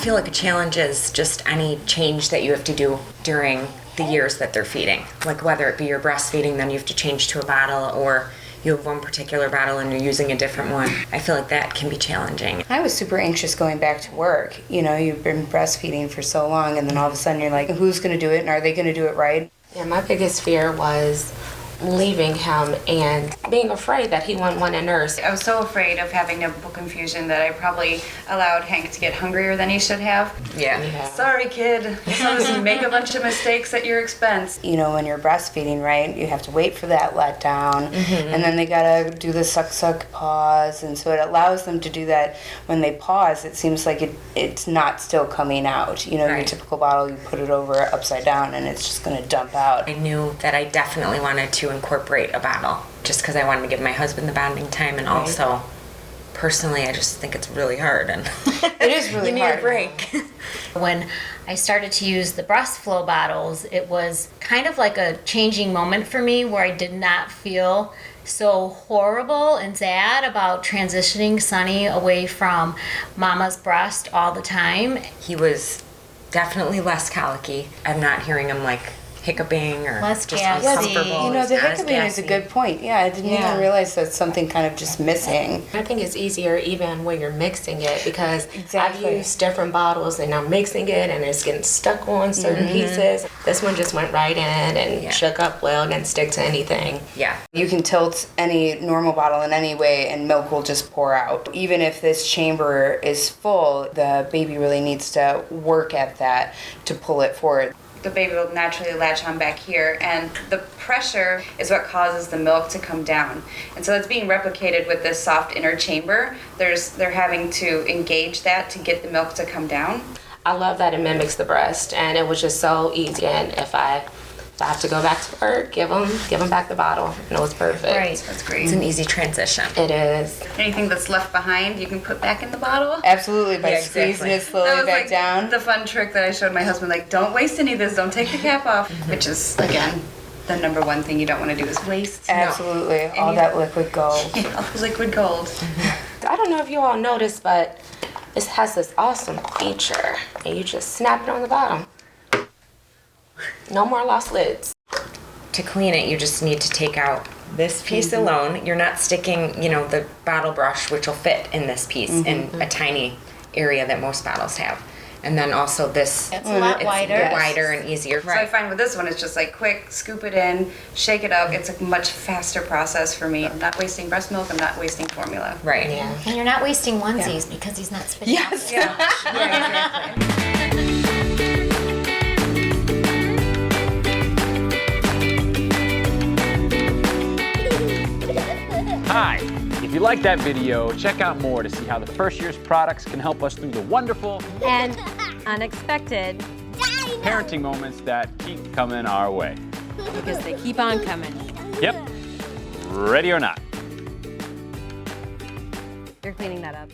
feel like a challenge is just any change that you have to do during the years that they're feeding. Like whether it be you're breastfeeding, then you have to change to a bottle, or you have one particular bottle and you're using a different one. I feel like that can be challenging. I was super anxious going back to work. You know, you've been breastfeeding for so long, and then all of a sudden you're like, who's going to do it, and are they going to do it right? Yeah, my biggest fear was leaving him and being afraid that he wouldn't want to nurse. I was so afraid of having nipple confusion that I probably allowed Hank to get hungrier than he should have. Yeah. Sorry, kid. You make a bunch of mistakes at your expense. You know, when you're breastfeeding, right, you have to wait for that letdown, and then they gotta do the suck, pause, and so it allows them to do that. When they pause, it seems like it's not still coming out. You know, your typical bottle, you put it over upside down, and it's just gonna dump out. I knew that I definitely wanted to incorporate a bottle, just because I wanted to give my husband the bonding time, and also personally I just think it's really hard, and it is really you need hard. a break. When I started to use the Breastflow bottles, it was kind of like a changing moment for me where I did not feel so horrible and sad about transitioning Sonny away from Mama's breast all the time. He was definitely less colicky. I'm not hearing him like hiccuping or Less just gassy. uncomfortable. You know, He's the not as hiccuping is a gassy. good point. Yeah, I didn't even realize that's something kind of just missing. I think it's easier even when you're mixing it, because Exactly. I've used different bottles and I'm mixing it and it's getting stuck on certain pieces. This one just went right in and shook up well, didn't stick to anything. Yeah. You can tilt any normal bottle in any way and milk will just pour out. Even if this chamber is full, the baby really needs to work at that to pull it forward. The baby will naturally latch on back here, and the pressure is what causes the milk to come down. And so it's being replicated with this soft inner chamber. They're having to engage that to get the milk to come down. I love that it mimics the breast, and it was just so easy. And if I have to go back to work, give them back the bottle, and it was perfect. Right. That's great. It's an easy transition. It is. Anything that's left behind, you can put back in the bottle. Absolutely, by Yeah, squeezing exactly. it slowly That was back like down. the fun trick that I showed my husband, like, don't waste any of this, don't take the cap off, which is, again, the number one thing you don't want to do is waste. Absolutely, all that liquid gold. Liquid gold. I don't know if you all noticed, but this has this awesome feature, and you just snap it on the bottom. No more lost lids. To clean it, you just need to take out this piece alone. You're not sticking, the bottle brush, which will fit in this piece in a tiny area that most bottles have. And then also this, It's a lot wider. wider and easier. So I find with this one, it's just like quick, scoop it in, shake it up. It's a much faster process for me. I'm not wasting breast milk, I'm not wasting formula. Right. Yeah. And you're not wasting onesies because he's not spitting out. Yes. Yeah, exactly. Hi! If you like that video, check out more to see how the first year's products can help us through the wonderful and unexpected parenting moments that keep coming our way. because they keep on coming. Yep. Ready or not. You're cleaning that up.